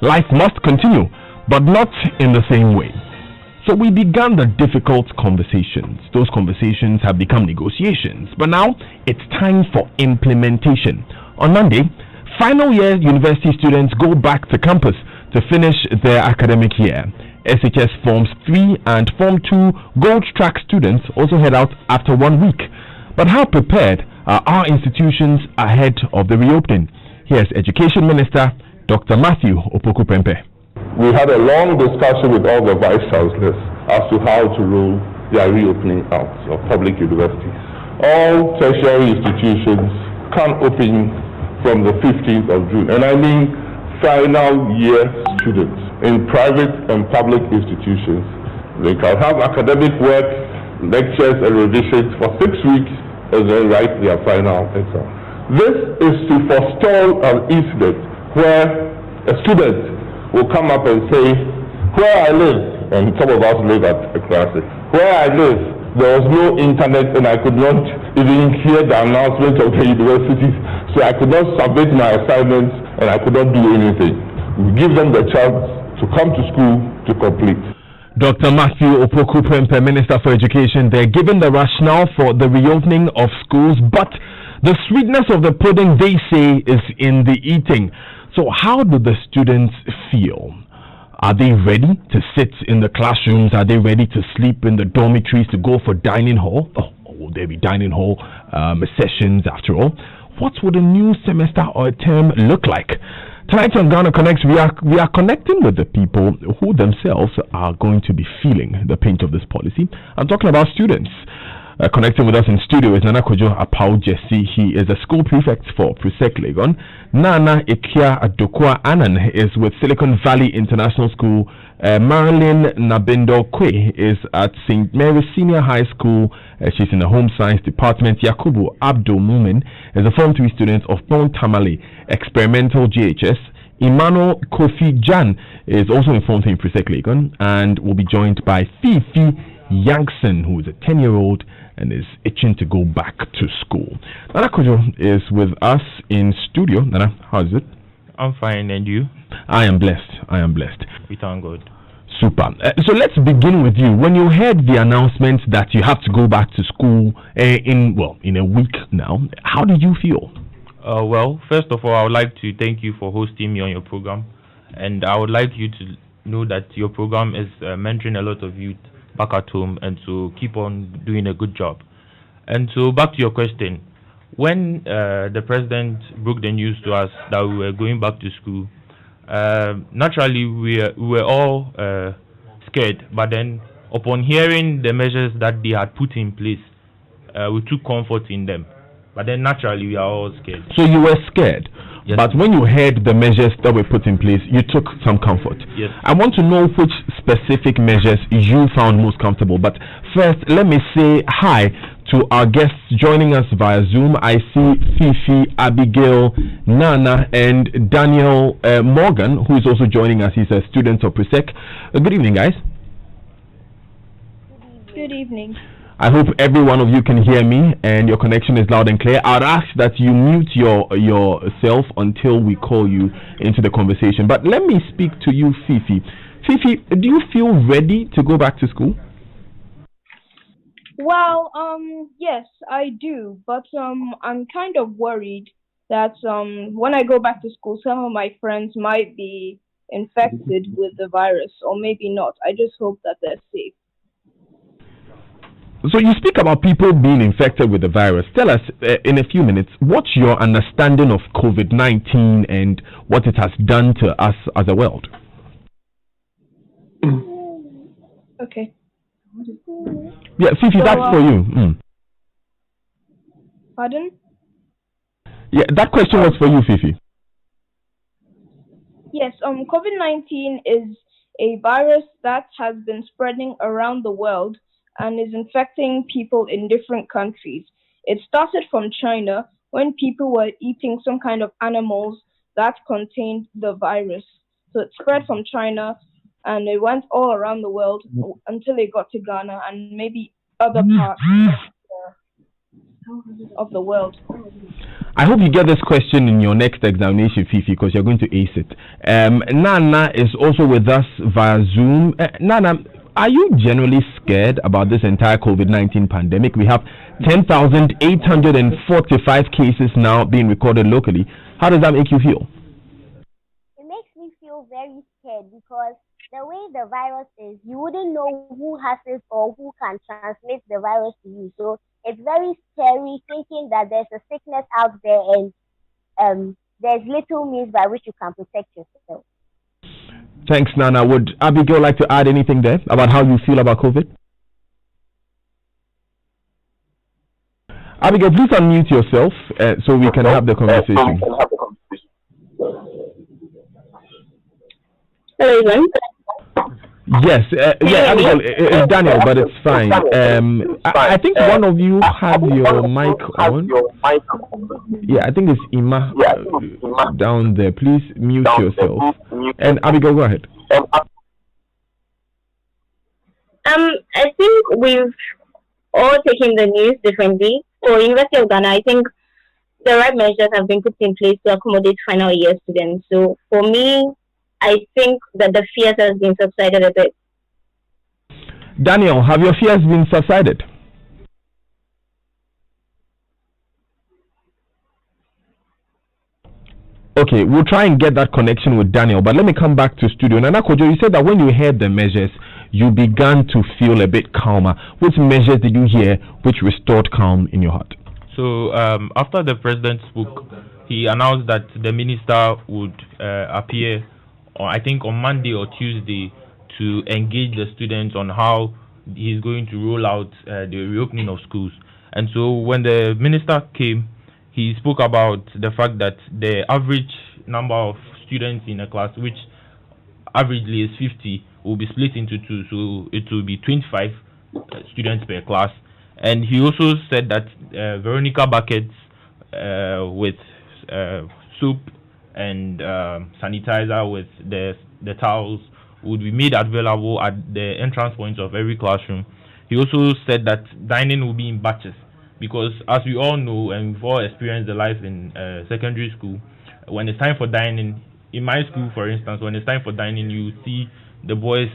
life must continue, but not in the same way. So we began the difficult conversations. Those conversations have become negotiations, but now it's time for implementation. On Monday, final year university students go back to campus to finish their academic year. SHS Forms 3 and Form 2 Gold Track students also head out after 1 week. But how prepared are our institutions ahead of the reopening? Here's Education Minister Dr. Matthew Opoku-Prempeh. We had a long discussion with all the vice chancellors as to how to roll their reopening out of public universities. All tertiary institutions can open from the 15th of June, and I mean final year students in private and public institutions. They can have academic work, lectures and revisions for 6 weeks and then write their final exam. This is to forestall an incident where a student will come up and say, where I live, and some of us live at a classic, where I live, there was no internet and I could not even hear the announcement of the universities, so I could not submit my assignments and I could not do anything. We give them the chance to come to school to complete. Dr. Matthew Opoku-Prempeh, Minister for Education, they're given the rationale for the reopening of schools, but the sweetness of the pudding, they say, is in the eating. So how do the students feel? Are they ready to sit in the classrooms? Are they ready to sleep in the dormitories, to go for dining hall? Will there be dining hall sessions after all? What would a new semester or a term look like? Tonight on Ghana Connects, we are connecting with the people who themselves are going to be feeling the pinch of this policy. I'm talking about students. Connecting with us in studio is Nana Kojo Apau Jesse. He is a school prefect for Presec Legon. Nana Ikia Adokwa Anan is with Silicon Valley International School. Marilyn Nabindo Kwe is at St. Mary's Senior High School. She's in the Home Science Department. Yakubu Abdul Mumin is a Form 3 student of Pont Tamale Experimental GHS. Emmanuel Kofi Jan is also in Form 3 in Presec Legon and will be joined by Fifi Yankson, who is a 10-year-old and is itching to go back to school. Nana Kojo is with us in studio. Nana, how is it? I'm fine, and you? I am blessed. We thank God. Super. So let's begin with you. When you heard the announcement that you have to go back to school in a week now, how did you feel? Well, first of all, I would like to thank you for hosting me on your program, and I would like you to know that your program is mentoring a lot of youth back at home, and to keep on doing a good job. And so back to your question, when the president broke the news to us that we were going back to school, naturally we were all scared, but then upon hearing the measures that they had put in place, we took comfort in them. But then naturally we are all scared. So you were scared? Yes. But when you heard the measures that were put in place, you took some comfort. Yes. I want to know which specific measures you found most comfortable. But first, let me say hi to our guests joining us via Zoom. I see Fifi, Abigail, Nana, and Daniel Morgan, who is also joining us. He's a student of Presec. Good evening, guys. Good evening. I hope every one of you can hear me and your connection is loud and clear. I'd ask that you mute yourself until we call you into the conversation. But let me speak to you, Fifi. Fifi, do you feel ready to go back to school? Well, yes, I do. But I'm kind of worried that when I go back to school, some of my friends might be infected with the virus, or maybe not. I just hope that they're safe. So you speak about people being infected with the virus. Tell us in a few minutes, what's your understanding of COVID-19 and what it has done to us as a world? Okay. Yeah, Fifi, So, that's for you. Pardon? Yeah, that question was for you, Fifi. Yes, COVID-19 is a virus that has been spreading around the world and is infecting people in different countries. It started from China when people were eating some kind of animals that contained the virus. So it spread from China and it went all around the world until it got to Ghana and maybe other parts of the world. I hope you get this question in your next examination, Fifi, because you're going to ace it. Nana is also with us via Zoom. Nana, are you generally scared about this entire COVID-19 pandemic? We have 10,845 cases now being recorded locally. How does that make you feel? It makes me feel very scared because the way the virus is, you wouldn't know who has it or who can transmit the virus to you. So it's very scary thinking that there's a sickness out there and there's little means by which you can protect yourself. Thanks, Nana. Would Abigail like to add anything there about how you feel about COVID? Abigail, please unmute yourself so we can have the conversation. Hello, everyone. Yes, Abigail, it's Daniel, but it's fine. I think one of you have your mic on. Yeah, I think it's Ima down there. Please mute yourself. And Abigail, go ahead. I think we've all taken the news differently. For University of Ghana, I think the right measures have been put in place to accommodate final year students. So for me, I think that the fears has been subsided a bit. Daniel, have your fears been subsided? Okay, we'll try and get that connection with Daniel, but let me come back to studio. Nana Kojo, you said that when you heard the measures, you began to feel a bit calmer. Which measures did you hear which restored calm in your heart? So after the president spoke, he announced that the minister would appear, I think on Monday or Tuesday, to engage the students on how he's going to roll out the reopening of schools. And so when the minister came, he spoke about the fact that the average number of students in a class, which averagely is 50, will be split into two, so it will be 25 students per class. And he also said that Veronica buckets with soap and sanitizer with the towels would be made available at the entrance points of every classroom. He also said that dining will be in batches, because as we all know and we've all experienced the life in secondary school, when it's time for dining, in my school for instance, when it's time for dining, you see the boys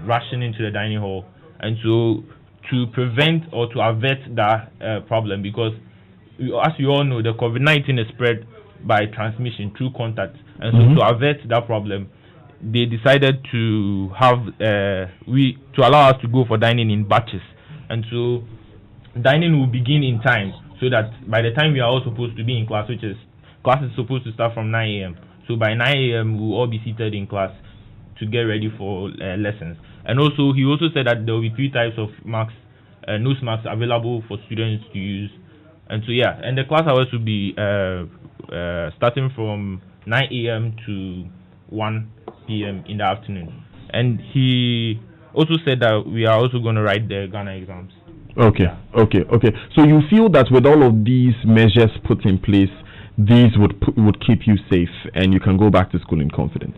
rushing into the dining hall. And so to prevent or to avert that problem, because as you all know, the COVID-19 is spread by transmission through contact, and so to avert that problem, they decided to have to allow us to go for dining in batches. And so dining will begin in time, so that by the time we are all supposed to be in class, which is class is supposed to start from 9 a.m. So by 9 a.m. we'll all be seated in class to get ready for lessons. And also he also said that there will be 3 types of masks, nose masks available for students to use. And so yeah, and the class hours will be starting from 9 a.m. to 1 p.m. in the afternoon. And he also said that we are also going to write the Ghana exams. Okay. So you feel that with all of these measures put in place, these would keep you safe and you can go back to school in confidence?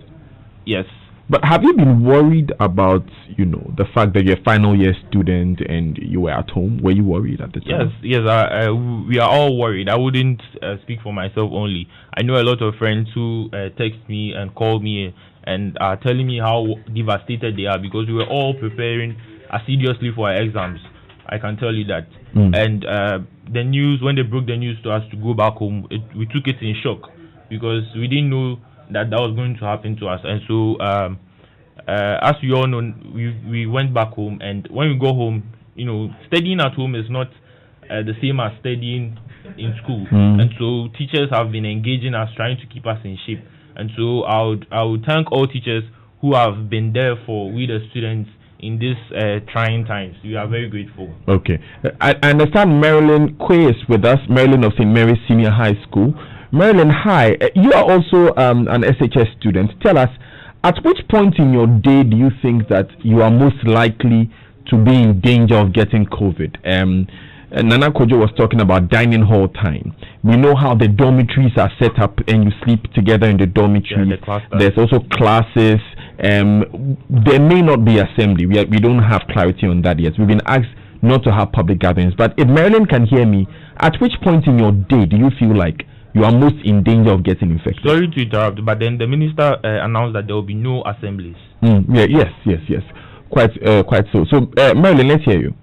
Yes. But have you been worried about, the fact that you're a final year student and you were at home? Were you worried at the time? Yes. We are all worried. I wouldn't speak for myself only. I know a lot of friends who text me and call me and are telling me how devastated they are, because we were all preparing assiduously for our exams. I can tell you that. And the news, when they broke the news to us to go back home, we took it in shock, because we didn't know that was going to happen to us. And so as you all know, we went back home, and when we go home, studying at home is not the same as studying in school. And so teachers have been engaging us, trying to keep us in shape. And so I would thank all teachers who have been there for we the students in these trying times. We are very grateful. Okay. I understand Marilyn Quay is with us, Marilyn of St. Mary's Senior High School. Marilyn, hi. You are also an SHS student. Tell us, at which point in your day do you think that you are most likely to be in danger of getting COVID? Nana Kojo was talking about dining hall time. We know how the dormitories are set up and you sleep together in the dormitory. Yeah, there's also classes. There may not be assembly. We don't have clarity on that yet. We've been asked not to have public gatherings. But if Marilyn can hear me, at which point in your day do you feel like you are most in danger of getting infected. Sorry to interrupt, but then the minister announced that there will be no assemblies. Yeah, yes. Quite so. So, Marilyn, let's hear you.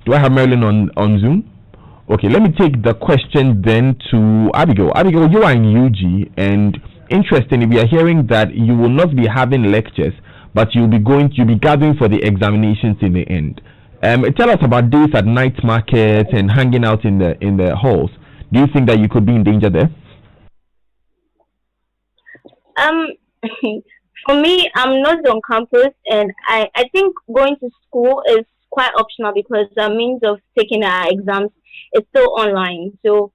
Do I have Marilyn on Zoom? Okay, let me take the question then to Abigail. Abigail, you are in UG, and interestingly, we are hearing that you will not be having lectures, but you'll be gathering for the examinations in the end. Tell us about days at night market and hanging out in the halls. Do you think that you could be in danger there? For me, I'm not on campus, and I think going to school is quite optional because the means of taking our exams is still online. So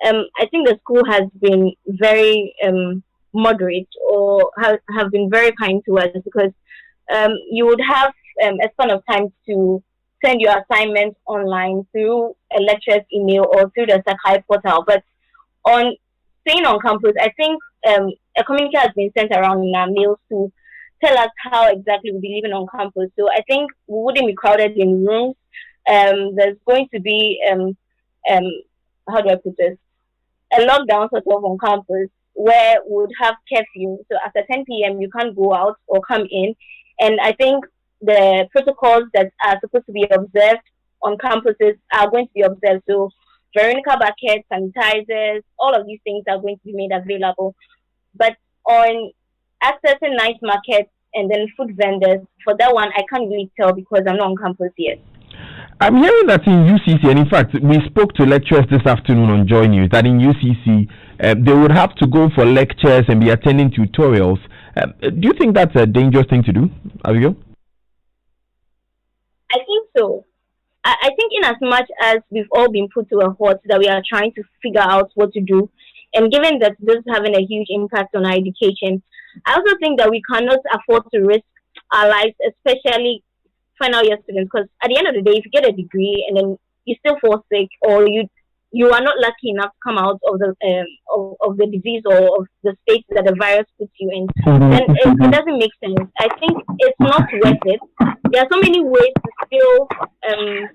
I think the school has been very moderate or have been very kind to us because you would have a span of time to send your assignments online through a lecturer's email or through the Sakai portal. But on staying on campus, I think a communique has been sent around in our mails to tell us how exactly we'll be living on campus. So I think we wouldn't be crowded in rooms. There's going to be how do I put this? A lockdown sort of on campus where we would have curfew. So after 10 p.m. you can't go out or come in. And I think the protocols that are supposed to be observed on campuses are going to be observed. So Veronica buckets, sanitizers, all of these things are going to be made available. But on accessing night markets and then food vendors, for that one, I can't really tell because I'm not on campus yet. I'm hearing that in UCC, and in fact, we spoke to lecturers this afternoon on Joy News, that in UCC, they would have to go for lectures and be attending tutorials. Do you think that's a dangerous thing to do, Abigail? I think so. I think in as much as we've all been put to a halt that we are trying to figure out what to do, and given that this is having a huge impact on our education, I also think that we cannot afford to risk our lives, especially final year students, because at the end of the day, if you get a degree and then you still fall sick or you are not lucky enough to come out of the disease or of the state that the virus puts you in, then it doesn't make sense. I think it's not worth it. There are so many ways to still there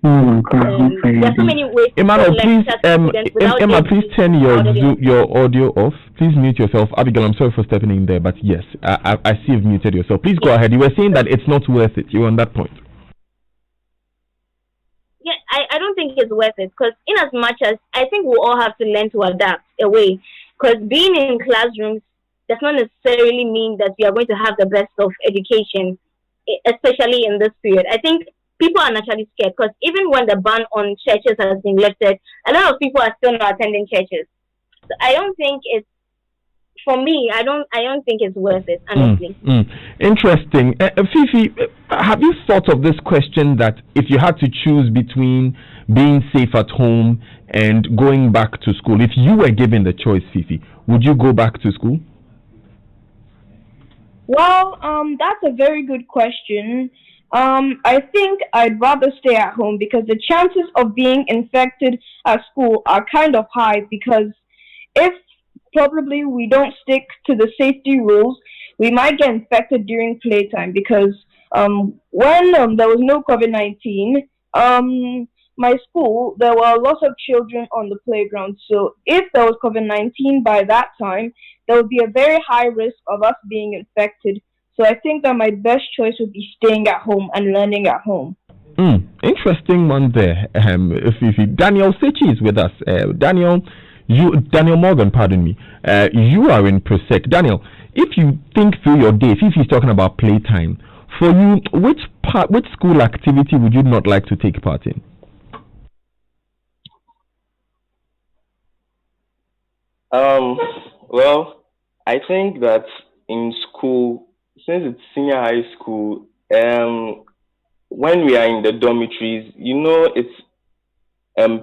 are so many ways Emmanuel, to Emma, please turn your audio off. Please mute yourself. Abigail, I'm sorry for stepping in there, but yes, I see you've muted yourself. Please go ahead. You were saying that it's not worth it. You were on that point. Yeah, I don't think it's worth it because in as much as I think we all have to learn to adapt a way, because being in classrooms does not necessarily mean that we are going to have the best of education, especially in this period. I think people are naturally scared because even when the ban on churches has been lifted, a lot of people are still not attending churches. So I don't think it's, for me, I don't think it's worth it, honestly. Interesting. Fifi, have you thought of this question that if you had to choose between being safe at home and going back to school, if you were given the choice, Fifi, would you go back to school? Well, that's a very good question. I think I'd rather stay at home because the chances of being infected at school are kind of high because if probably we don't stick to the safety rules, we might get infected during playtime because when there was no COVID-19, my school, there were lots of children on the playground. So if there was COVID-19 by that time, there would be a very high risk of us being infected. So I think that my best choice would be staying at home and learning at home. Interesting one there. Fifi. Daniel Sechi is with us. Daniel Morgan, pardon me. You are in Prosec. Daniel, if you think through your day, Fifi is talking about playtime. For you, which school activity would you not like to take part in? Well, I think that in school, since it's senior high school, when we are in the dormitories, it's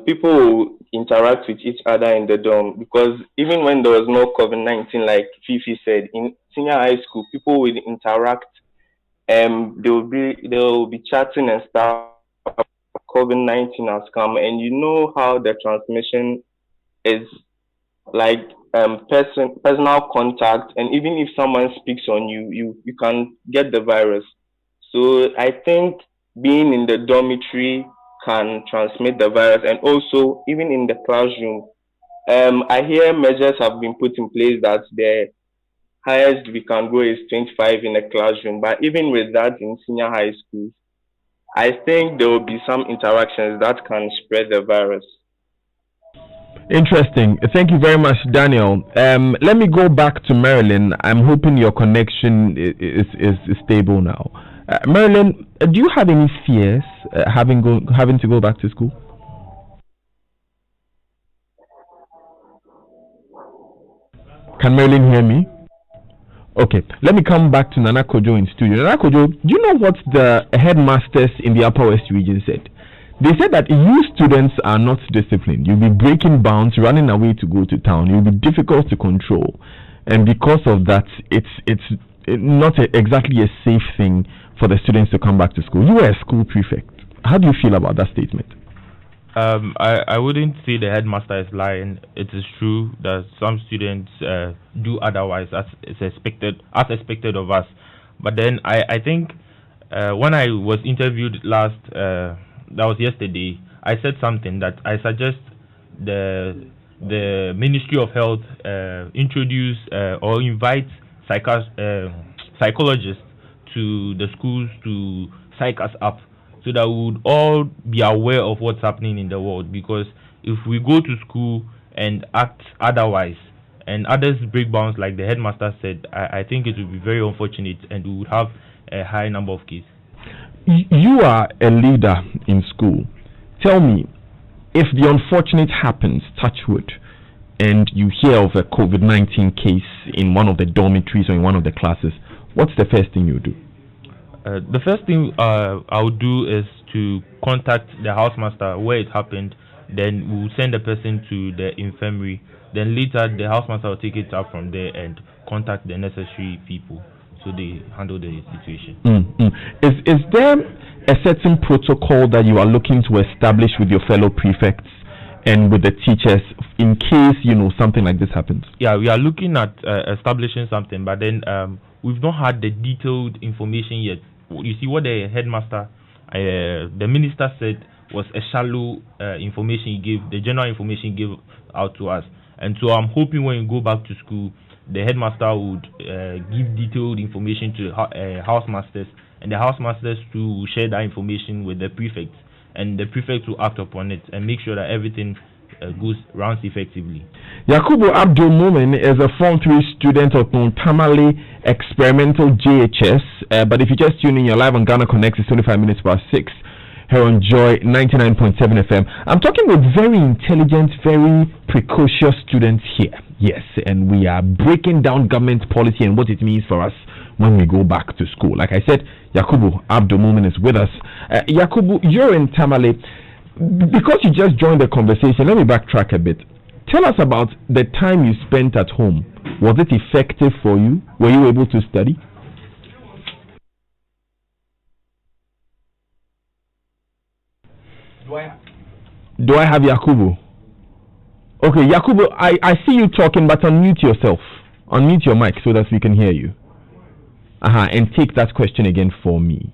people will interact with each other in the dorm because even when there was no COVID-19, like Fifi said, in senior high school, people will interact and they will be chatting and stuff. COVID-19 has come, and you know how the transmission is like personal contact, and even if someone speaks on you can get the virus. So I think being in the dormitory can transmit the virus. And also, even in the classroom, I hear measures have been put in place that the highest we can go is 25 in a classroom. But even with that in senior high schools, I think there will be some interactions that can spread the virus. Interesting. Thank you very much, Daniel. Let me go back to Marilyn. I'm hoping your connection is stable now. Marilyn, do you have any fears having to go back to school? Can Marilyn hear me? Okay, let me come back to Nana Kojo in studio. Nana Kojo, do you know what the headmasters in the Upper West region said? They said that you students are not disciplined. You'll be breaking bounds, running away to go to town. You'll be difficult to control. And because of that, it's not exactly a safe thing for the students to come back to school. You were a school prefect. How do you feel about that statement? I wouldn't say the headmaster is lying. It is true that some students do otherwise as is expected of us. But then I think when I was interviewed last, that was yesterday, I said something that I suggest the Ministry of Health introduce or invite psychologists to the schools to psych us up, so that we would all be aware of what's happening in the world. Because if we go to school and act otherwise and others break bounds like the headmaster said, I think it would be very unfortunate and we would have a high number of cases. You are a leader in school. Tell me, if the unfortunate happens, touch wood, and you hear of a COVID-19 case in one of the dormitories or in one of the classes, what's the first thing you do? The first thing I would do is to contact the housemaster where it happened. Then we'll send the person to the infirmary. Then later the housemaster will take it up from there and contact the necessary people so they handle the situation. Is there a certain protocol that you are looking to establish with your fellow prefects and with the teachers in case something like this happens? Yeah, we are looking at establishing something, but then we've not had the detailed information yet. You see, what the headmaster, the minister said was a shallow information he gave, the general information he gave out to us. And so I'm hoping when you go back to school, the headmaster would give detailed information to housemasters, and the housemasters too will share that information with the prefects, and the prefects will act upon it and make sure that everything runs effectively. Yakubu Abdul Mumin is a Form 3 student of Tamale Experimental JHS. But if you just tune in, you're live on Ghana Connect. It's 25 minutes past 6 here on Joy 99.7 FM. I'm talking with very intelligent, very precocious students here. Yes, and we are breaking down government policy and what it means for us when we go back to school. Like I said, Yakubu Abdul Mumin is with us. Yakubu, you're in Tamale. Because you just joined the conversation, let me backtrack a bit. Tell us about the time you spent at home. Was it effective for you? Were you able to study? Do I have Yakubu? Okay, Yakubu, I see you talking, but unmute yourself. Unmute your mic so that we can hear you. And take that question again for me.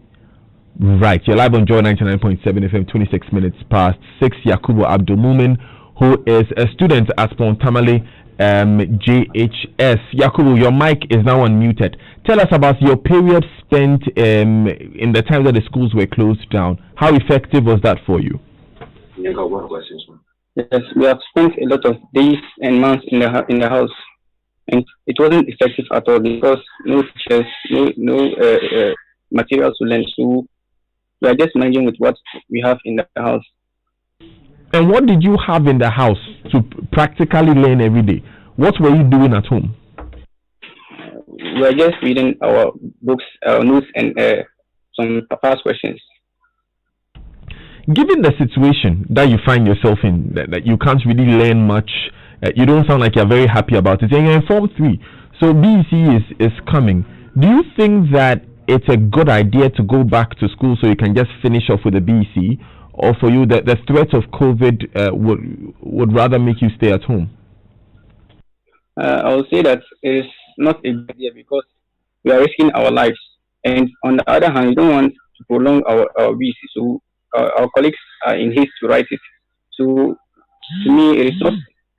Right, you're live on Joy 99.7 FM, 26 minutes past 6. Yakubu Abdul Mumin, who is a student at Tamale JHS. Yakubu, your mic is now unmuted. Tell us about your period spent in the time that the schools were closed down. How effective was that for you? Yes, we have spent a lot of days and months in the house, and it wasn't effective at all because no teachers, no materials to learn. So we are just managing with what we have in the house. And what did you have in the house to practically learn every day? What were you doing at home? We are just reading our books, our notes, and some past questions. Given the situation that you find yourself in, that you can't really learn much, you don't sound like you're very happy about it, and you're in Form 3, so BEC is coming. Do you think that it's a good idea to go back to school so you can just finish off with the BEC, or for you that the threat of COVID would rather make you stay at home? I would say that it's not a good idea because we are risking our lives, and on the other hand, we don't want to prolong our BEC, so our colleagues are in haste to write it. So to me, it is not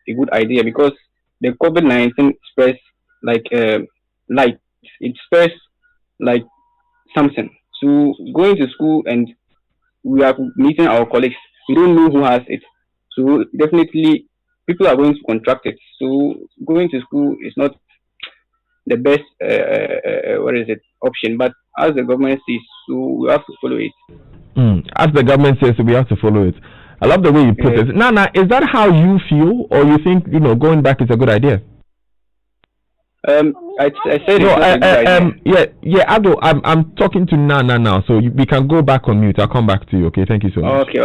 a good idea because the COVID-19 spreads like light. It spreads like something. So going to school and we are meeting our colleagues, we don't know who has it. So definitely people are going to contract it. So going to school is not the best what is it option. But as the government says, so we have to follow it. As the government says, we have to follow it. I love the way you put it. Nana, is that how you feel, or you think going back is a good idea? I said no. Ado, I'm talking to Nana now, so we can go back on mute. I'll come back to you. Okay, thank you so much. Okay.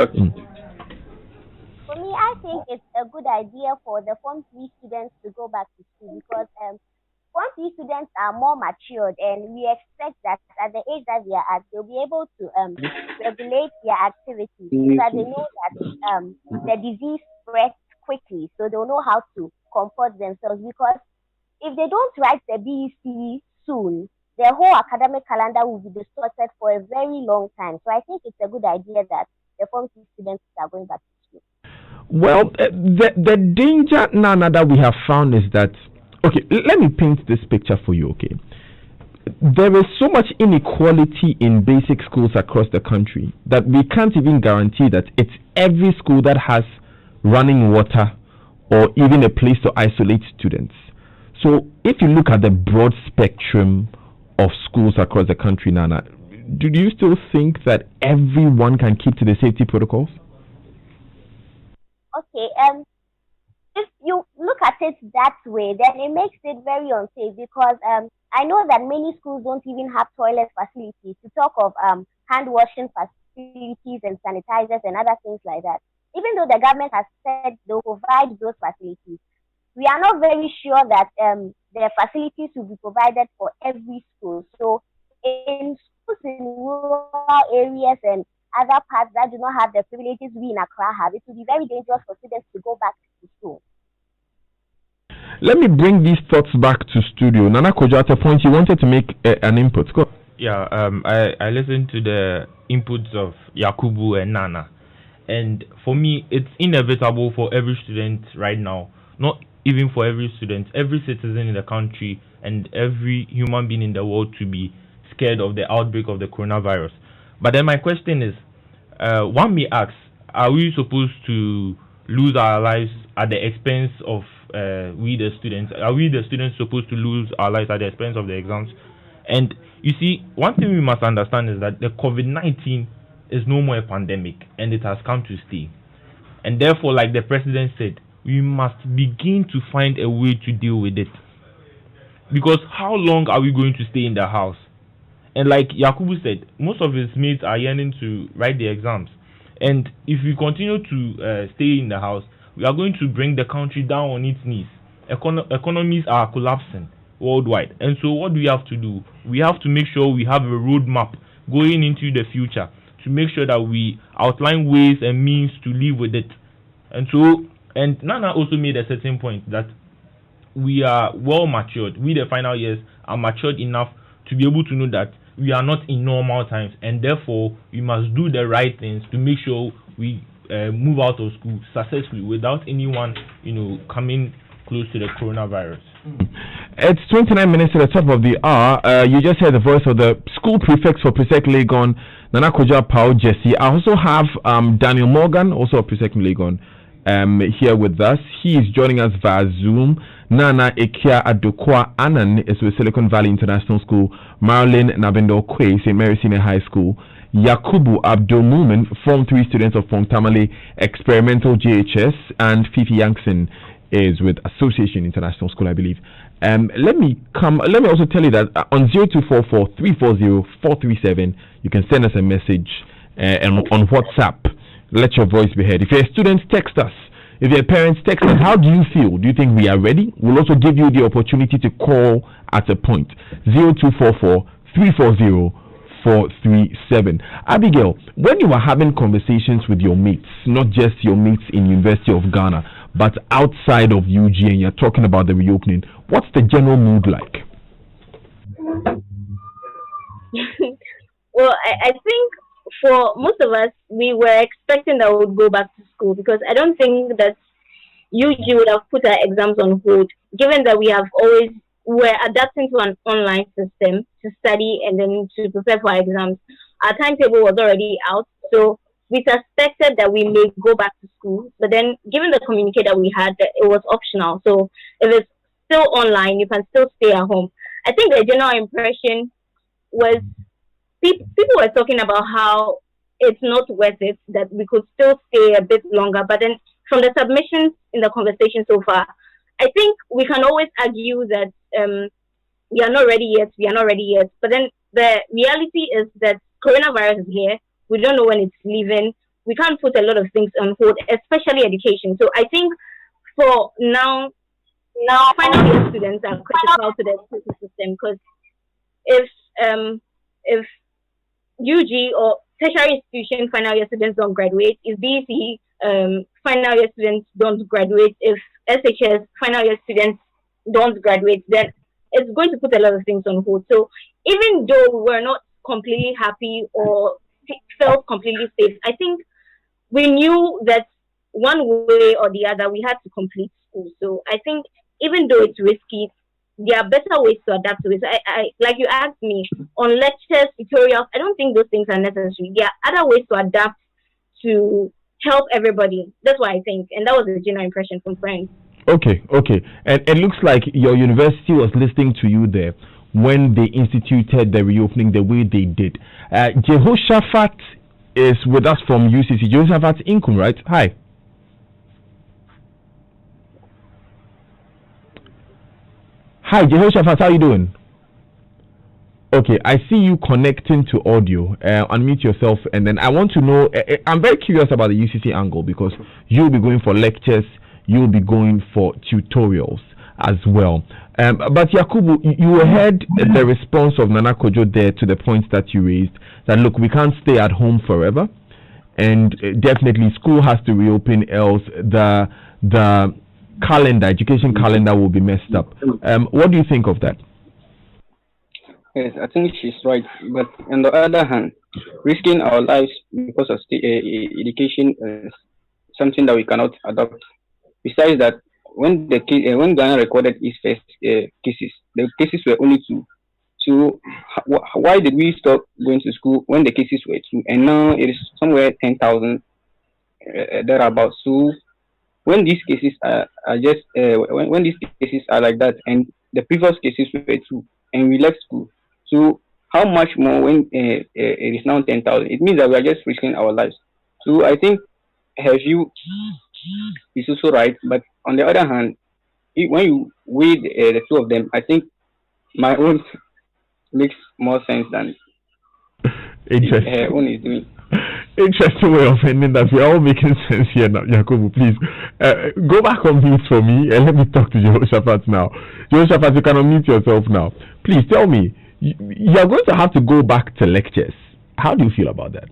For me, I think it's a good idea for the Form 3 students to go back to school because Form 3 students are more matured, and we expect that at the age that they are at, they'll be able to regulate their activities so that they know that the disease spreads quickly, so they'll know how to comfort themselves. Because if they don't write the BEC soon, their whole academic calendar will be distorted for a very long time. So I think it's a good idea that the Form 3 students are going back to school. Well, the danger, Nana, that we have found is that, okay, let me paint this picture for you, okay? There is so much inequality in basic schools across the country that we can't even guarantee that it's every school that has running water or even a place to isolate students. So if you look at the broad spectrum of schools across the country, Nana, do you still think that everyone can keep to the safety protocols? Okay, if you look at it that way, then it makes it very unsafe because I know that many schools don't even have toilet facilities, to talk of hand washing facilities and sanitizers and other things like that. Even though the government has said they'll provide those facilities, we are not very sure that the facilities will be provided for every school. So in schools in rural areas and other parts that do not have the privileges we in Accra have, it will be very dangerous for students to go back to school. Let me bring these thoughts back to studio. Nana Kojo, at a point you wanted to make an input. Go. Yeah, I listened to the inputs of Yakubu and Nana, and for me, it's inevitable for every student right now, not even for every student, every citizen in the country and every human being in the world to be scared of the outbreak of the coronavirus. But then my question is, one may ask, are we supposed to lose our lives at the expense of we the students? Are we the students supposed to lose our lives at the expense of the exams? And you see, one thing we must understand is that the COVID-19 is no more a pandemic and it has come to stay. And therefore, like the president said, we must begin to find a way to deal with it. Because how long are we going to stay in the house? And like Yakubu said, most of his mates are yearning to write the exams. And if we continue to stay in the house, we are going to bring the country down on its knees. Economies are collapsing worldwide. And so what do we have to do? We have to make sure we have a roadmap going into the future to make sure that we outline ways and means to live with it. And Nana also made a certain point that we are well matured. We, the final years, are matured enough to be able to know that we are not in normal times, and therefore we must do the right things to make sure we move out of school successfully without anyone, coming close to the coronavirus. It's 29 minutes to the top of the hour. You just heard the voice of the school prefect for Presec Legon, Nana Kojo Pao Jesse. I also have Daniel Morgan, also of Presec Legon, here with us. He is joining us via Zoom. Nana Ekia Adokwa Anan is with Silicon Valley International School. Marilyn Nabindo Kwe, St. Mary Senior High School. Yakubu Abdul Mumin, Form 3 students of Tamale Experimental JHS, and Fifi Yankson is with Association International School, I believe. Let me also tell you that on 0244 340 437, you can send us a message and on WhatsApp. Let your voice be heard. If you're a student, text us. If you're parents, text us. How do you feel? Do you think we are ready? We'll also give you the opportunity to call at a point. 0244 340 437. Abigail, when you are having conversations with your mates, not just your mates in University of Ghana, but outside of UG, and you're talking about the reopening, what's the general mood like? Well, I think for most of us, we were expecting that we would go back to school because I don't think that UG would have put our exams on hold, given that we're adapting to an online system to study and then to prepare for our exams. Our timetable was already out, so we suspected that we may go back to school. But then, given the communique that we had, that it was optional. So if it's still online, you can still stay at home. I think the general impression was people were talking about how it's not worth it, that we could still stay a bit longer. But then from the submissions in the conversation so far, I think we can always argue that we are not ready yet, we are not ready yet. But then the reality is that coronavirus is here. We don't know when it's leaving. We can't put a lot of things on hold, especially education. So I think for now final year students are critical to the education system because if UG or tertiary institution final year students don't graduate, if BC final year students don't graduate, if SHS final year students don't graduate, then it's going to put a lot of things on hold. So even though we're not completely happy or felt completely safe, I think we knew that one way or the other we had to complete school. So I think even though it's risky, there are better ways to adapt to it. I like you asked me on lectures, tutorials. I don't think those things are necessary. There are other ways to adapt to help everybody. That's what I think, and that was the general impression from friends. Okay. And it looks like your university was listening to you there when they instituted the reopening the way they did. Jehoshaphat is with us from UCC. Jehoshaphat Inkum, right? Hi. Hi, Jehoshaphat, how are you doing? Okay, I see you connecting to audio. Unmute yourself, and then I want to know. I'm very curious about the UCC angle because you'll be going for lectures, you'll be going for tutorials as well. But Yakubu, you heard the response of Nana Kojo there to the points that you raised. That look, we can't stay at home forever, and definitely school has to reopen, else the education calendar will be messed up. What do you think of that? Yes, I think she's right. But on the other hand, risking our lives because of education is something that we cannot adopt. Besides that, when Ghana recorded its first cases, the cases were only 2. So why did we stop going to school when the cases were 2? And now it is somewhere 10,000 thereabouts. So when these cases are just when these cases are like that, and the previous cases were 2, and we left school, so how much more when it is now 10,000? It means that we are just risking our lives. So I think her view is also right, but on the other hand, when you weigh the two of them, I think my own makes more sense than her own is doing. Interesting way of ending that. We are all making sense here now. Yakubu, please go back on mute for me and let me talk to Jehoshaphat now. Jehoshaphat, you can unmute yourself now. Please tell me, you are going to have to go back to lectures. How do you feel about that?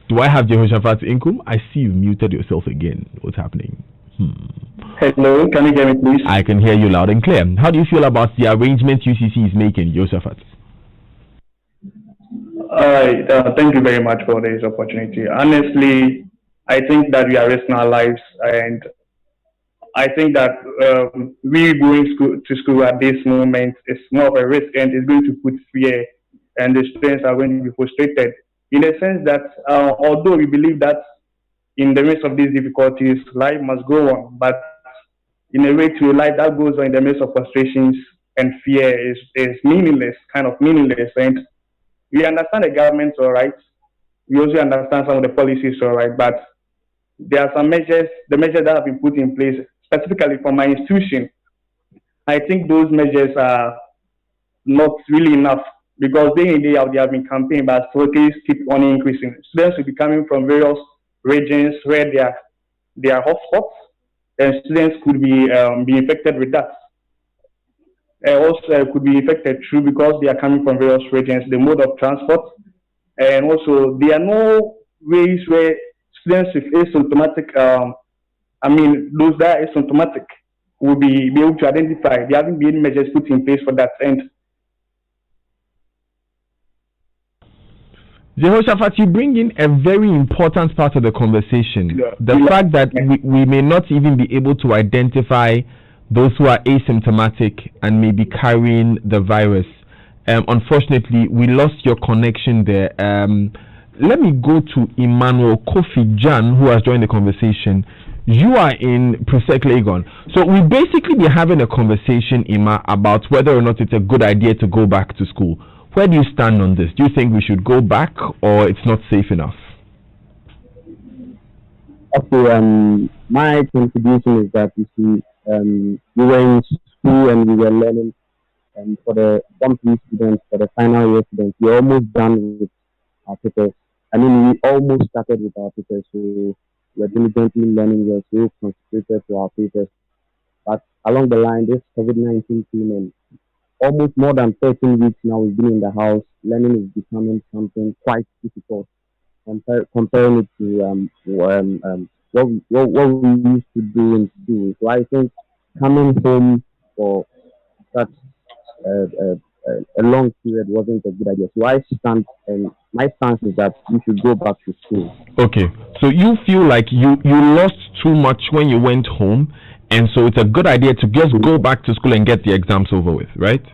Do I have Jehoshaphat Inkum? I see you muted yourself again. What's happening? Hello, can you hear me, please? I can hear you loud and clear. How do you feel about the arrangement UCC is making, Jehoshaphat? All right, thank you very much for this opportunity. Honestly, I think that we are risking our lives, and I think that we going to school at this moment is more of a risk, and it's going to put fear, and the students are going to be frustrated. In the sense that although we believe that in the midst of these difficulties, life must go on, but in a way to life that goes on in the midst of frustrations and fear is meaningless, kind of meaningless. And we understand the government's all right. We also understand some of the policies all right, but there are some measures, the measures that have been put in place, specifically for my institution. I think those measures are not really enough, because day in, day out, they have been campaigning, but still cases keep on increasing. Students will be coming from various regions where there are hotspots, and students could be infected with that. Also could be infected through, because they are coming from various regions, the mode of transport, and also there are no ways where students with asymptomatic, those that are asymptomatic will be able to identify. There haven't been measures put in place for that. And Jehoshaphat, you bring in a very important part of the conversation. Yeah. The fact that we may not even be able to identify those who are asymptomatic and may be carrying the virus. Unfortunately, we lost your connection there. Let me go to Emmanuel Kofi Jan, who has joined the conversation. You are in Presec Legon. So we basically be having a conversation, Ima, about whether or not it's a good idea to go back to school. Where do you stand on this? Do you think we should go back or it's not safe enough? Okay, my contribution is that you see, we were in school and we were learning, and for the company students, for the final year students, we're almost done with our papers. I mean, we almost started with our papers, so we're diligently learning, we're so concentrated to our papers. But along the line, this COVID-19 came and almost more than 13 weeks now we've been in the house. Learning is becoming something quite difficult. Comparing it to what we used to do in school. So I think coming home for such a long period wasn't a good idea. So my stance is that we should go back to school. Okay, so you feel like you lost too much when you went home, and so it's a good idea to just go back to school and get the exams over with, right?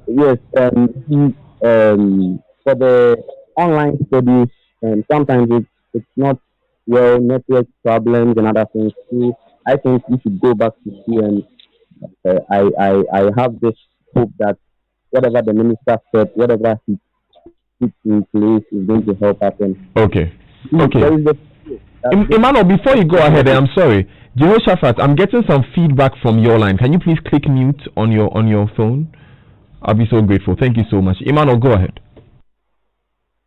Yes, for the online studies, sometimes it's not well, network problems and other things. So I think we should go back to school, and I have this hope that whatever the minister said, whatever he puts in place is going to help us. Okay. Emmanuel, before you go ahead, I'm sorry, Jehoshaphat, I'm getting some feedback from your line. Can you please click mute on your phone? I'll be so grateful. Thank you so much. Emmanuel, go ahead.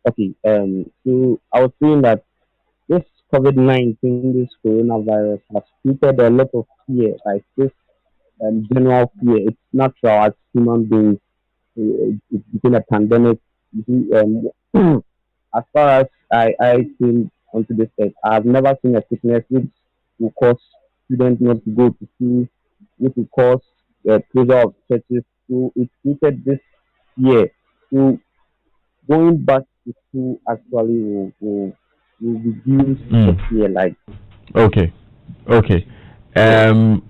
Okay. So I was saying that this COVID-19, this coronavirus, has created a lot of fear, like this general fear. It's natural as human beings. It's become a pandemic. You see, as far as I came onto this stage, I've never seen a sickness which will cause students not to go to school, which will cause closure of churches. So it created this fear. So going back to school actually will reduce the fear. Like okay.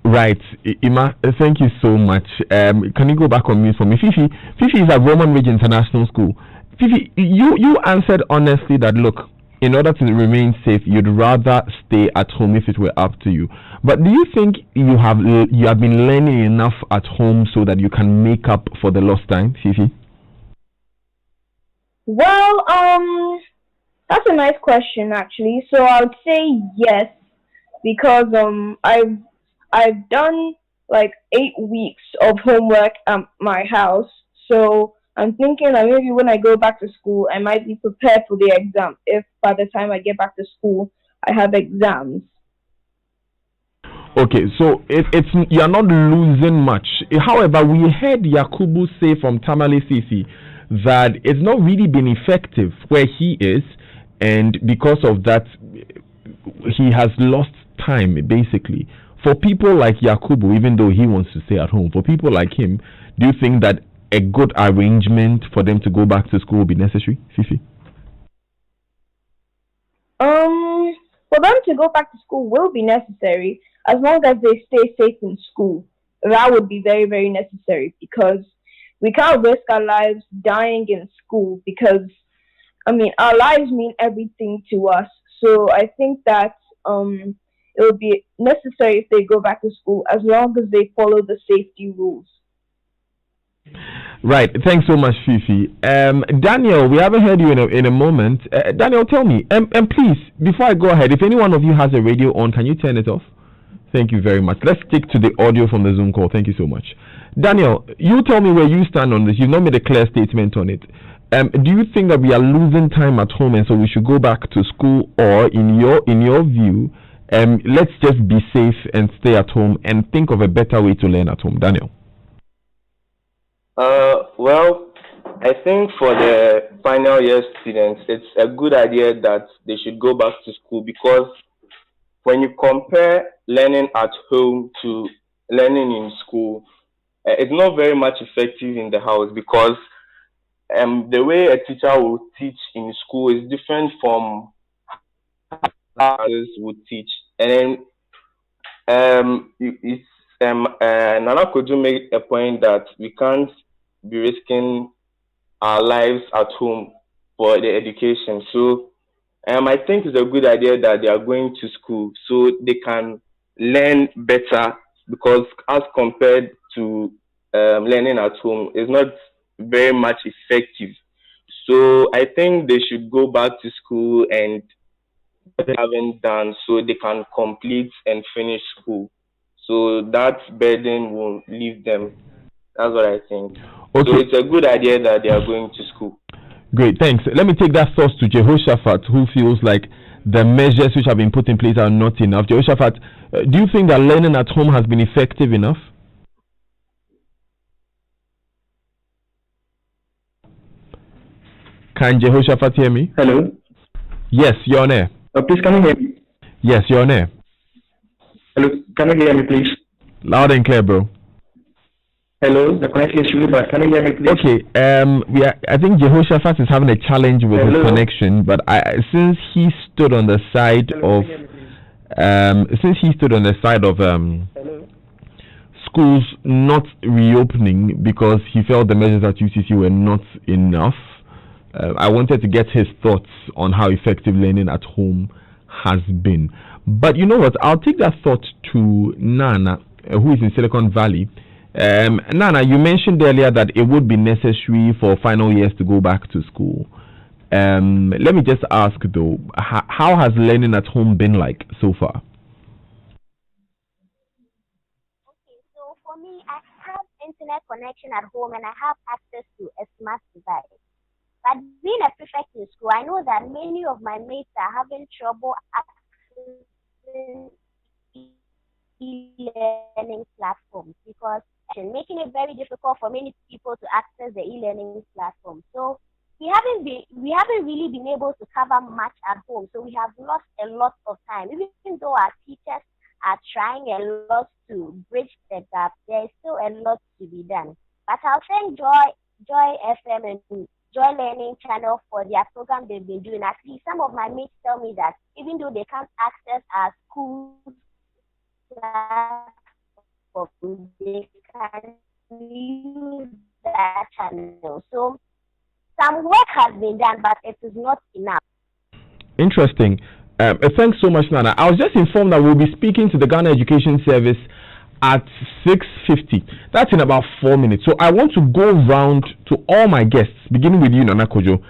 Right, Ima, thank you so much. Can you go back on mute for me? Fifi is at Roman Ridge International School. Fifi, you answered honestly that look, in order to remain safe, you'd rather stay at home if it were up to you. But do you think you have been learning enough at home so that you can make up for the lost time, Fifi? Well, that's a nice question actually. So I would say yes, because I've done like 8 weeks of homework at my house. So I'm thinking that maybe when I go back to school, I might be prepared for the exam. If by the time I get back to school, I have exams. Okay, so it's you're not losing much. However, we heard Yakubu say from Tamale Sisi that it's not really been effective where he is, and because of that, he has lost time basically. For people like Yakubu, even though he wants to stay at home, for people like him, do you think that a good arrangement for them to go back to school will be necessary, Fifi? For them to go back to school will be necessary as long as they stay safe in school. That would be very, very necessary, because we can't risk our lives dying in school, because our lives mean everything to us. So I think that it will be necessary if they go back to school as long as they follow the safety rules. Right. Thanks so much, Fifi. Daniel, we haven't heard you in a moment. Daniel, tell me, and please, before I go ahead, if any one of you has a radio on, can you turn it off? Thank you very much. Let's stick to the audio from the Zoom call. Thank you so much. Daniel, you tell me where you stand on this. You've not made a clear statement on it. Do you think that we are losing time at home and so we should go back to school, or in your view, let's just be safe and stay at home and think of a better way to learn at home? Daniel. Well, I think for the final year students, it's a good idea that they should go back to school, because when you compare learning at home to learning in school, it's not very much effective in the house, because the way a teacher will teach in school is different from how others would teach. And then it's Nana Kojo made a point that we can't be risking our lives at home for the education. So I think it's a good idea that they are going to school so they can learn better, because as compared to learning at home, it's not very much effective. So I think they should go back to school and what they haven't done so they can complete and finish school. So that burden will leave them. That's what I think. Okay. So it's a good idea that they are going to school. Great, thanks. Let me take that thought to Jehoshaphat, who feels like the measures which have been put in place are not enough. Jehoshaphat, do you think that learning at home has been effective enough? Can Jehoshaphat hear me? Hello? Yes, you're on air. Please, can you hear me? Yes, you're on air. Hello, can you hear me, please? Loud and clear, bro. Hello, the connection is really bad. Can you hear me, please? Okay. I think Jehoshaphat is having a challenge with his connection, but since he stood on the side of schools not reopening because he felt the measures at UCC were not enough, I wanted to get his thoughts on how effective learning at home has been. But you know what? I'll take that thought to Nana, who is in Silicon Valley. Nana, you mentioned earlier that it would be necessary for final years to go back to school. Let me just ask though, how has learning at home been like so far? Okay, so for me, I have internet connection at home and I have access to a smart device. But being a prefect in school, I know that many of my mates are having trouble accessing e-learning platforms because making it very difficult for many people to access the e-learning platform. So we haven't really been able to cover much at home. So we have lost a lot of time. Even though our teachers are trying a lot to bridge the gap, there is still a lot to be done. But I'll thank Joy FM and Joy Learning Channel for their program they've been doing. Actually, some of my mates tell me that even though they can't access our school platform, they can use that channel. So some work has been done, but it is not enough. Interesting. Thanks so much, Nana. I was just informed that we'll be speaking to the Ghana Education Service at 6:50. That's in about 4 minutes. So I want to go round to all my guests, beginning with you, Nana Kojo.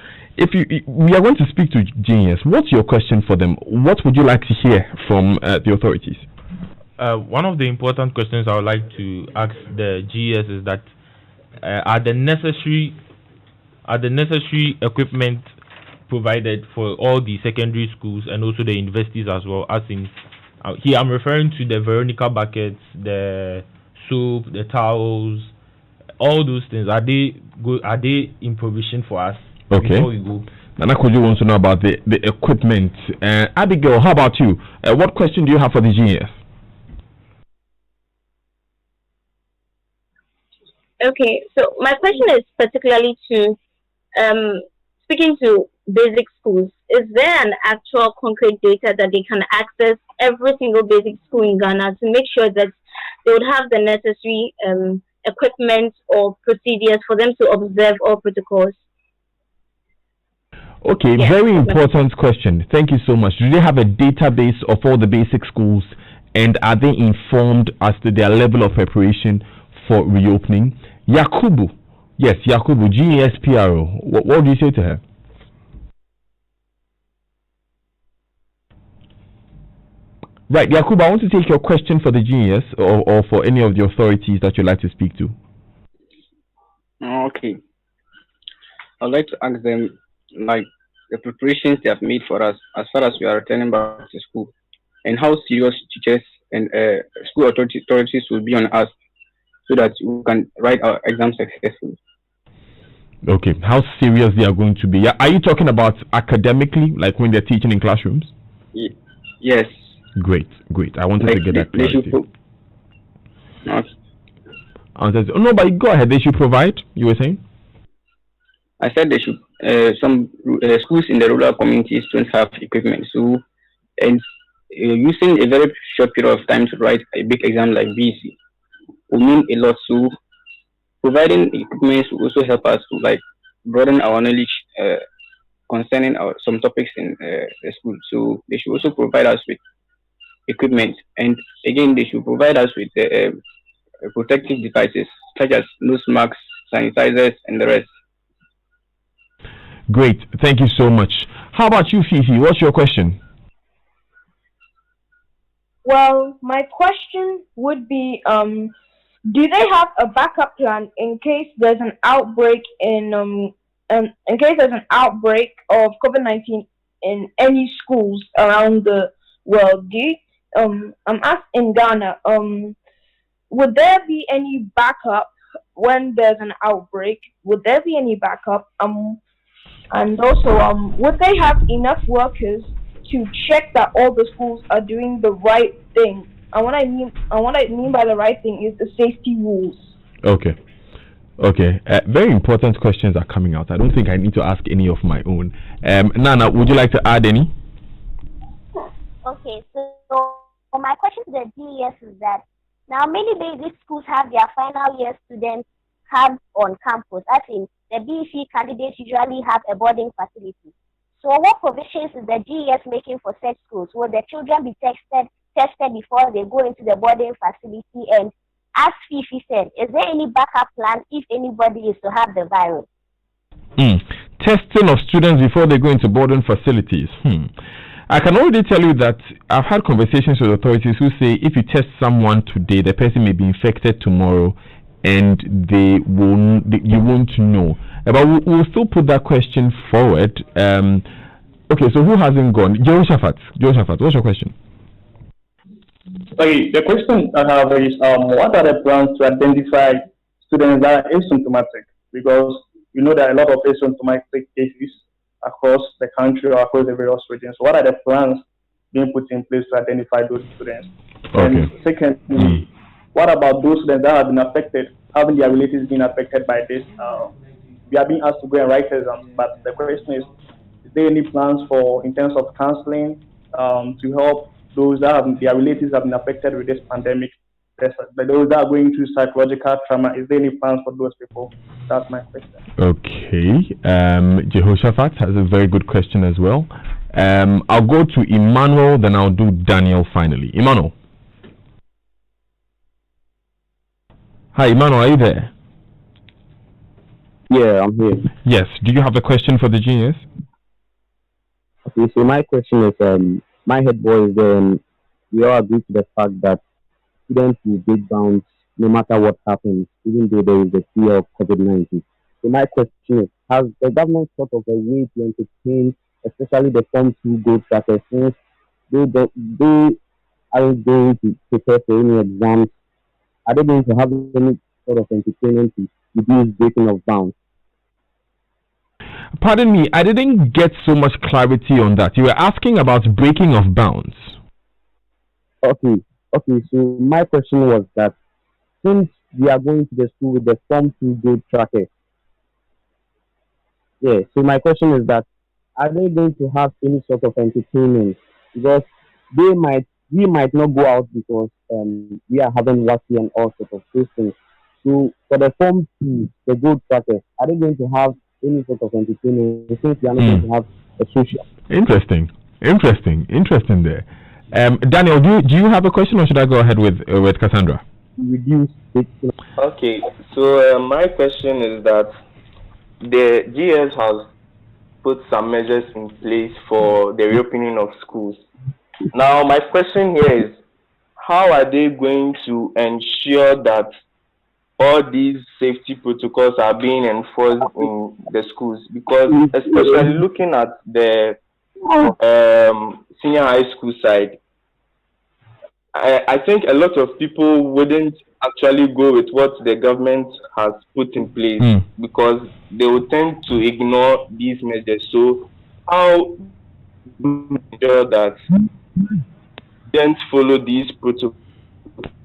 We are going to speak to Genius. What's your question for them? What would you like to hear from the authorities? One of the important questions I would like to ask the GS is that are the necessary equipment provided for all the secondary schools and also the universities as well? As in, here I'm referring to the Veronica buckets, the soap, the towels, all those things. Are they in provision for us before we go? Nana Kojo wants to know about the equipment. Abigail, how about you? What question do you have for the GS? Okay, so my question is particularly to speaking to basic schools. Is there an actual concrete data that they can access every single basic school in Ghana to make sure that they would have the necessary equipment or procedures for them to observe all protocols? Okay, very important question. Thank you so much. Do they have a database of all the basic schools, and are they informed as to their level of preparation for reopening? Yakubu, yes, Yakubu, GESPRO. What do you say to her? Right, Yakubu, I want to take your question for the GES or for any of the authorities that you'd like to speak to. Okay. I'd like to ask them, like, the preparations they have made for us as far as we are returning back to school, and how serious teachers and school authorities will be on us so that we can write our exams successfully. Okay, how serious they are going to be? Are you talking about academically, like when they're teaching in classrooms? Yes. Great. I wanted to get that clarity. No, but go ahead. They should provide. You were saying? I said they should some schools in the rural communities don't have equipment, so and using a very short period of time to write a big exam like BC will mean a lot. So providing equipment will also help us to like broaden our knowledge concerning some topics in the school. So they should also provide us with equipment, and again they should provide us with protective devices such as nose masks, sanitizers, and the rest. Great. Thank you so much. How about you, Fifi? What's your question? Well, my question would be, do they have a backup plan in case there's an outbreak in case there's an outbreak of COVID-19 in any schools around the world? I'm asked in Ghana, would there be any backup when there's an outbreak? Would there be any backup? And also, would they have enough workers to check that all the schools are doing the right thing? And what I mean by the right thing is the safety rules. Okay. Okay. Very important questions are coming out. I don't think I need to ask any of my own. Nana, would you like to add any? Okay, so my question to the DES is that now many basic schools have their final year students have on campus. I think the BEC candidates usually have a boarding facility. So what provisions is the GES making for such schools? Will the children be tested before they go into the boarding facility? And as Fifi said, is there any backup plan if anybody is to have the virus? Testing of students before they go into boarding facilities. I can already tell you that I've had conversations with authorities who say if you test someone today, the person may be infected tomorrow, and you won't know. But we'll still put that question forward. Okay, so who hasn't gone? Jehoshaphat, what's your question? Okay, the question I have is, what are the plans to identify students that are asymptomatic? Because you know there are a lot of asymptomatic cases across the country or across the various regions. So what are the plans being put in place to identify those students? Okay. And secondly, what about those students that have been affected, having their relatives been affected by this? We are being asked to go and write exams, but the question is there any plans in terms of counseling to help those that have their relatives have been affected with this pandemic? Those that are going through psychological trauma, is there any plans for those people? That's my question. Okay. Jehoshaphat has a very good question as well. I'll go to Emmanuel, then I'll do Daniel finally. Emmanuel. Hi, Emmanuel, are you there? Yeah, I'm here. Yes. Do you have a question for the genius? Okay, so my question is, my head boy is there, and we all agree to the fact that students will break bounds no matter what happens, even though there is a fear of COVID-19. So my question is, has the government thought of a way to entertain, especially the Form 2 gold trackers, since they aren't going to prepare for any exams? Are they going to have any sort of entertainment to reduce breaking of bounds? Pardon me, I didn't get so much clarity on that. You were asking about breaking of bounds. Okay, so my question was that since we are going to the school with the Form 2 gold tracker, so my question is that are they going to have any sort of entertainment? Because we might not go out because we are having wacky and all sorts of those things. So for the Form 2, the gold tracker, are they going to have any sort of entertainment since we are not going to have a social? Interesting there. Daniel, do you have a question, or should I go ahead with Cassandra? Okay, so my question is that the GS has put some measures in place for the reopening of schools. Now, my question here is, how are they going to ensure that all these safety protocols are being enforced in the schools? Because especially looking at the senior high school side, I think a lot of people wouldn't actually go with what the government has put in place because they would tend to ignore these measures. So how do you ensure that they don't follow these protocols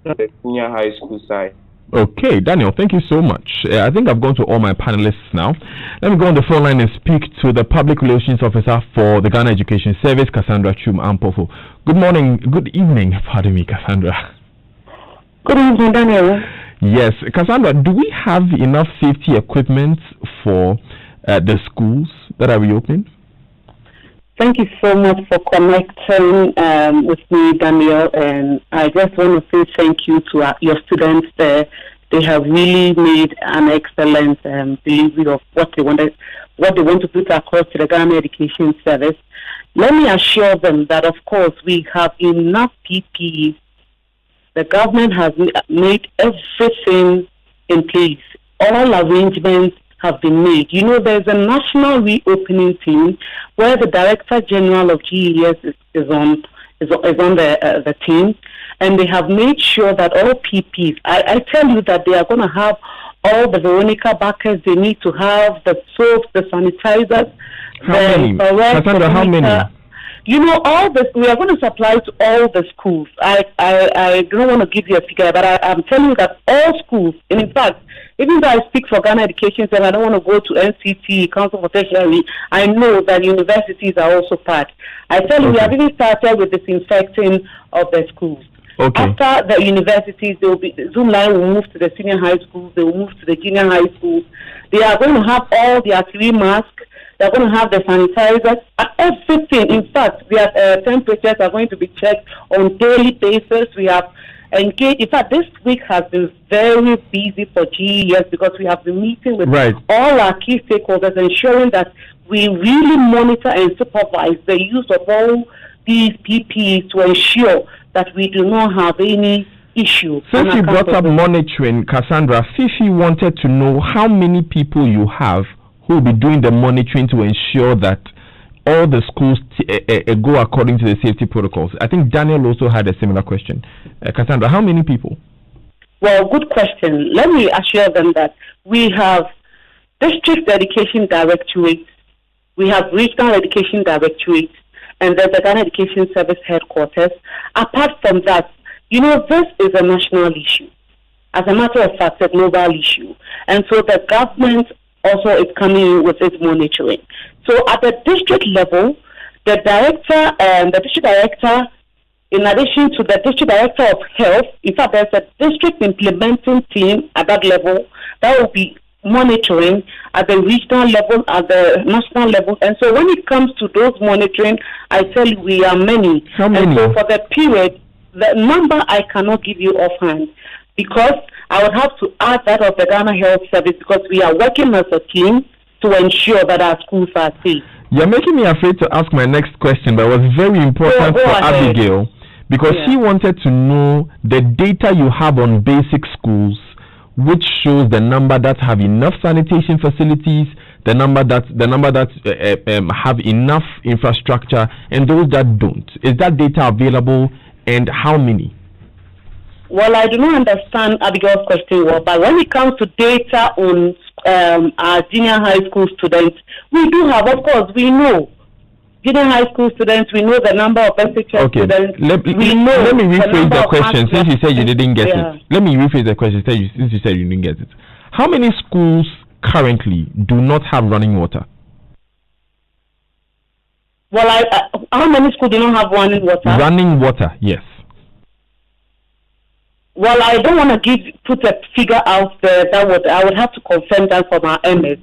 on the senior high school side? Okay, Daniel, thank you so much. I think I've gone to all my panelists now. Let me go on the phone line and speak to the Public Relations Officer for the Ghana Education Service, Cassandra Chum Ampofo. Good morning, good evening, pardon me, Cassandra. Good evening, Daniel. Yes, Cassandra, do we have enough safety equipment for the schools that are reopening? Thank you so much for connecting with me, Daniel. And I just want to say thank you to your students there. They have really made an excellent delivery of what they want to put across to the Ghana Education Service. Let me assure them that, of course, we have enough PPE. The government has made everything in place. All arrangements have been made. You know, there's a national reopening team where the Director General of GES is on the team, and they have made sure that all PPs. I tell you that they are going to have all the Veronica buckets they need to have, the soaps, the sanitizers. Cassandra, how many? You know, all this we are going to supply to all the schools. I don't want to give you a figure, but I'm telling you that all schools, and in fact, even though I speak for Ghana Education Service, I don't want to go to NCT, Council for Tertiary. I know that universities are also part. I tell you, we have even started with disinfecting of the schools. Okay. After the universities, there will be Zoom line will move to the senior high schools. They will move to the junior high schools. They are going to have all their 3 masks. They're going to have the sanitizers, everything. In fact, their temperatures are going to be checked on daily basis. We have engaged. In fact, this week has been very busy for GES because we have been meeting with all our key stakeholders, ensuring that we really monitor and supervise the use of all these PPEs to ensure that we do not have any issue. Since you brought up monitoring, Cassandra, Fifi wanted to know how many people you have who will be doing the monitoring to ensure that all the schools go according to the safety protocols. I think Daniel also had a similar question. Cassandra, how many people? Well, good question. Let me assure them that we have district education directorate, we have regional education directorate, and there's the Ghana Education Service headquarters. Apart from that, you know, this is a national issue. As a matter of fact, a global issue. And so the government also is coming in with its monitoring. So at the district level, the district director, in addition to the district director of health, in fact, there's a district implementing team at that level that will be monitoring at the regional level, at the national level. And so when it comes to those monitoring, I tell you, we are many. How many? And so for the period, the number I cannot give you offhand, because I would have to add that of the Ghana Health Service, because we are working as a team to ensure that our schools are safe. You're making me afraid to ask my next question, but it was very important for Abigail, because she wanted to know the data you have on basic schools, which shows the number that have enough sanitation facilities, the number that have enough infrastructure, and those that don't. Is that data available, and how many? Well, I do not understand Abigail's question well, but when it comes to data on our junior high school students, we do have, of course, we know. Junior high school students, we know the number of SHS students. Let me rephrase the question since you said you didn't get it. Let me rephrase the question since you said you didn't get it. How many schools currently do not have running water? Well, how many schools do not have running water? Running water, yes. Well, I don't want to put a figure out there. I would have to confirm that from our MS.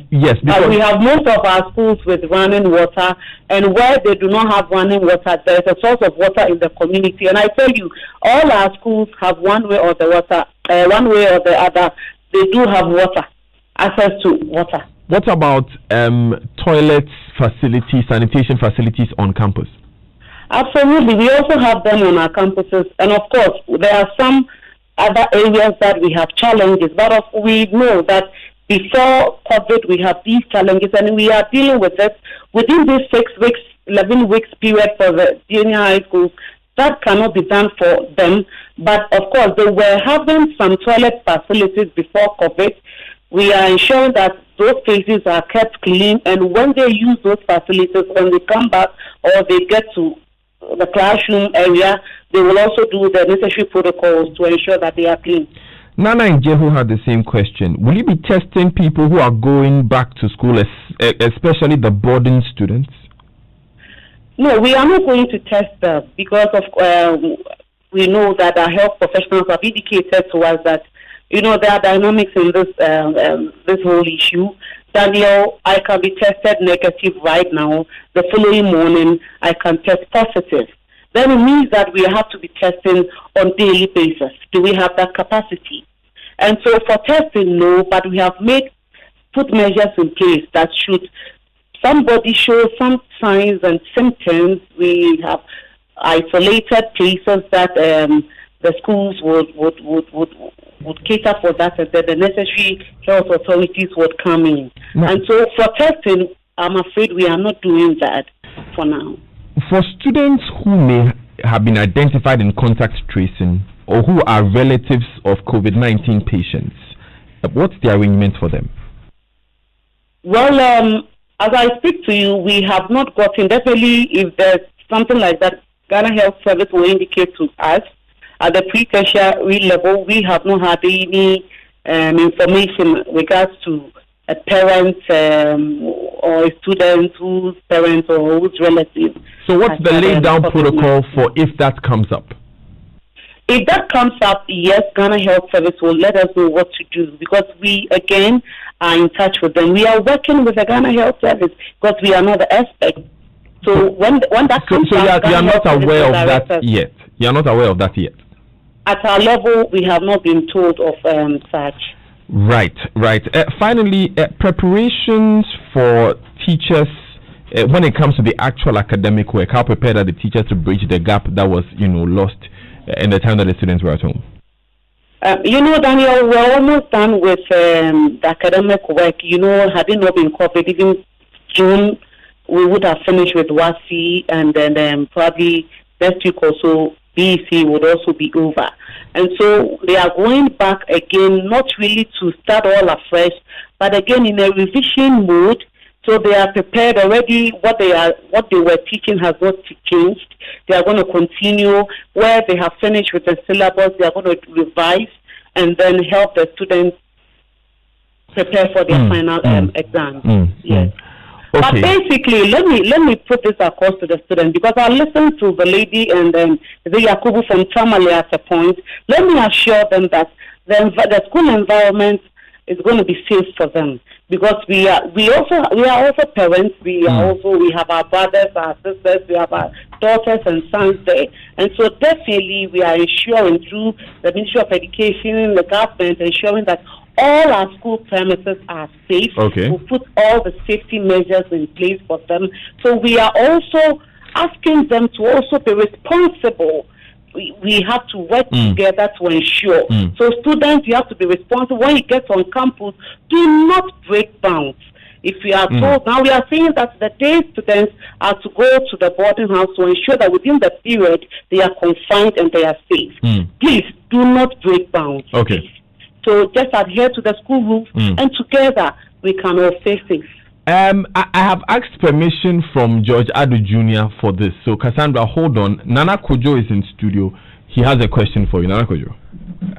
Yes, because we have most of our schools with running water, and where they do not have running water, there is a source of water in the community. And I tell you, all our schools have one way or the other. They do have water, access to water. What about toilets, facilities, sanitation facilities on campus? Absolutely, we also have them on our campuses, and of course, there are some other areas that we have challenges. But we know that before COVID, we have these challenges, and we are dealing with it within this 6 weeks, 11 weeks period for the junior high schools. That cannot be done for them. But of course, they were having some toilet facilities before COVID. We are ensuring that those places are kept clean, and when they use those facilities, when they come back or they get to the classroom area, they will also do the necessary protocols to ensure that they are clean. Nana and Jehu had the same question. Will you be testing people who are going back to school, especially the boarding students? No, we are not going to test them because of we know that our health professionals have indicated to us that there are dynamics in this whole issue. Daniel, I can be tested negative right now. The following morning, I can test positive. Then it means that we have to be testing on daily basis. Do we have that capacity? And so for testing, no, but we have put measures in place that should somebody show some signs and symptoms, we have isolated places that the schools would cater for that, and then the necessary health authorities would come in. No. And so for testing, I'm afraid we are not doing that for now. For students who may have been identified in contact tracing or who are relatives of COVID-19 patients, what's the arrangement for them? Well, as I speak to you, we have not gotten, definitely if there's something like that, Ghana Health Service will indicate to us. At the pre-tertiary level, we have not had any information regards to a parent or a student whose parents or whose relatives. So what's the laid down protocol for if that comes up? If that comes up, yes, Ghana Health Service will let us know what to do because we, again, are in touch with them. We are working with the Ghana Health Service because we are not the experts. So when that comes up, you are not aware of that yet? You are not aware of that yet? At our level, we have not been told of such. Right. Finally, preparations for teachers when it comes to the actual academic work. How prepared are the teachers to bridge the gap that was, lost in the time that the students were at home? Daniel, we're almost done with the academic work. Had it not been COVID, even June, we would have finished with WASI, and then probably next week or so, BEC would also be over. And so they are going back again, not really to start all afresh, but again in a revision mode. So they are prepared already. What they were teaching has not changed. They are going to continue where they have finished with the syllabus. They are going to revise and then help the students prepare for their final exams. Yes. Okay. But basically, let me put this across to the students because I listened to the lady and the Yakubu from Tamale at a point. Let me assure them that the school environment is going to be safe for them because we are also parents. We have our brothers, our sisters, we have our daughters and sons there, and so definitely we are ensuring through the Ministry of Education, the government, ensuring that all our school premises are safe. Okay. We put all the safety measures in place for them. So we are also asking them to also be responsible. We have to work together to ensure. So students, you have to be responsible. When you get on campus, do not break bounds. If we are told, now we are saying that the day students are to go to the boarding house to ensure that within the period they are confined and they are safe. Please do not break bounds. Okay. So just adhere to the school rules, and together we can all stay safe. I have asked permission from George Adu Jr. for this. So Cassandra, hold on. Nana Kojo is in studio. He has a question for you. Nana Kojo.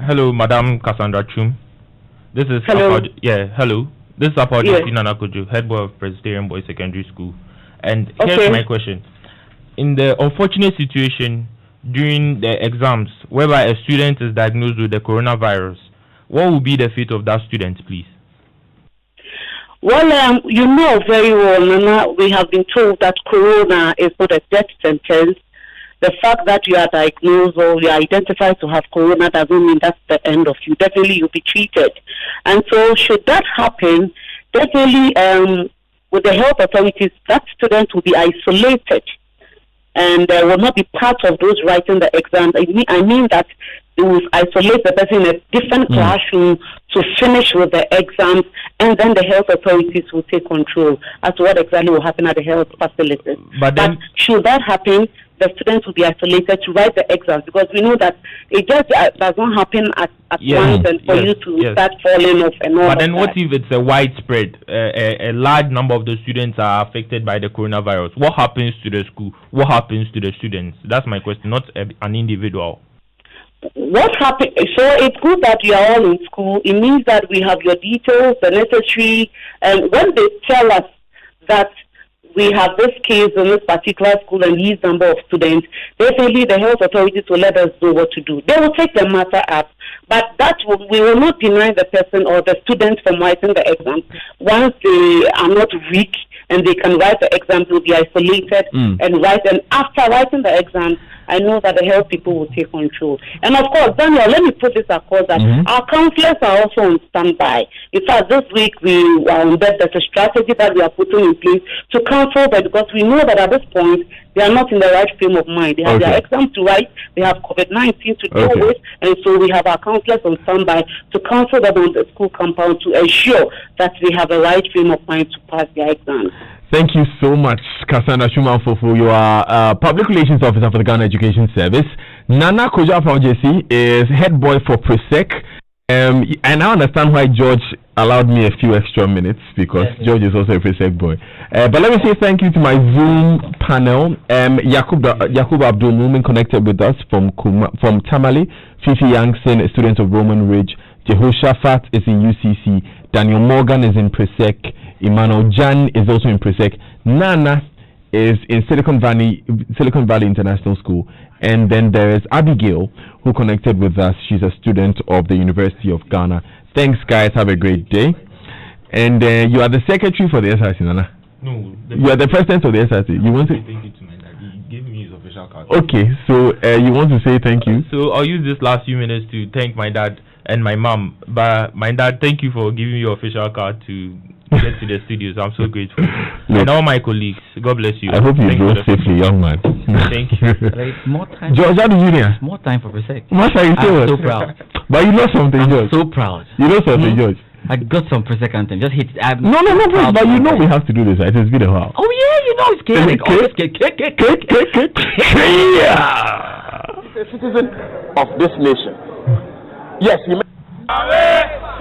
Hello, Madam Cassandra Chum. This is hello. Hello. This is about Nana Kojo, head boy of Presbyterian Boys Secondary School. And here's my question. In the unfortunate situation during the exams whereby a student is diagnosed with the coronavirus, what will be the fate of that student, please? Well, you know very well, Nana, we have been told that corona is not a death sentence. The fact that you are diagnosed or you are identified to have corona doesn't mean that's the end of you. Definitely you'll be treated. And so should that happen, definitely with the health authorities, that student will be isolated and will not be part of those writing the exams. I mean that they will isolate the person in a different classroom to finish with the exams, and then the health authorities will take control as to what exactly will happen at the health facilities. But should that happen, the students will be isolated to write the exams because we know that it just does not happen at once and for you to start falling off and all. But then what if it's a widespread, a large number of the students are affected by the coronavirus? What happens to the school? What happens to the students? That's my question, not an individual. what happened? So it's good that you are all in school. It means that we have your details, the necessary, and when they tell us that we have this case in this particular school and these number of students, definitely the health authorities will let us know what to do. They will take the matter up, but we will not deny the person or the student from writing the exam. Once they are not weak and they can write the exam, they will be isolated and write. And after writing the exam, I know that the health people will take control. And of course, Daniel, let me put this across that our counselors are also on standby. In fact, this week there's a strategy that we are putting in place to counsel them, because we know that at this point they are not in the right frame of mind. They have their exam to write, they have COVID-19 to deal with, and so we have our counselors on standby to counsel them on the school compound to ensure that they have the right frame of mind to pass their exams. Thank you so much, Cassandra Shumanfofo. You are Public Relations Officer for the Ghana Education Service. Nana Kojafa is head boy for PRESEC. And I understand why George allowed me a few extra minutes, because George is also a PRESEC boy. But let me say thank you to my Zoom panel. Yakub Abdul Mumin connected with us from Tamale. Fifi Youngson, a student of Roman Ridge. Jehoshaphat is in UCC. Daniel Morgan is in PRESEC. Emmanuel Jan is also in PRESEC. Nana is in Silicon Valley International School. And then there is Abigail, who connected with us. She's a student of the University of Ghana. Thanks, guys. Have a great day. And you are the secretary for the SRC, Nana. No. You are the president of the SRC. You want to thank you to my dad. He gave me his official card. Okay, so you want to say thank you? So I'll use this last few minutes to thank my dad and my mom. But my dad, thank you for giving me your official card to get to the studios. I'm so grateful. And all my colleagues, God bless you. I hope you drove safely, young man. Thank you. More time. George, how do you know? More time for PRESEC. I'm so proud. But you know something, George. I'm so proud. You know something, George. I got some PRESEC anthem. Just hit it. No, but you know we have to do this, right? It's been a while. Oh yeah, you know it's chaotic. He's a citizen of this nation. Yes, he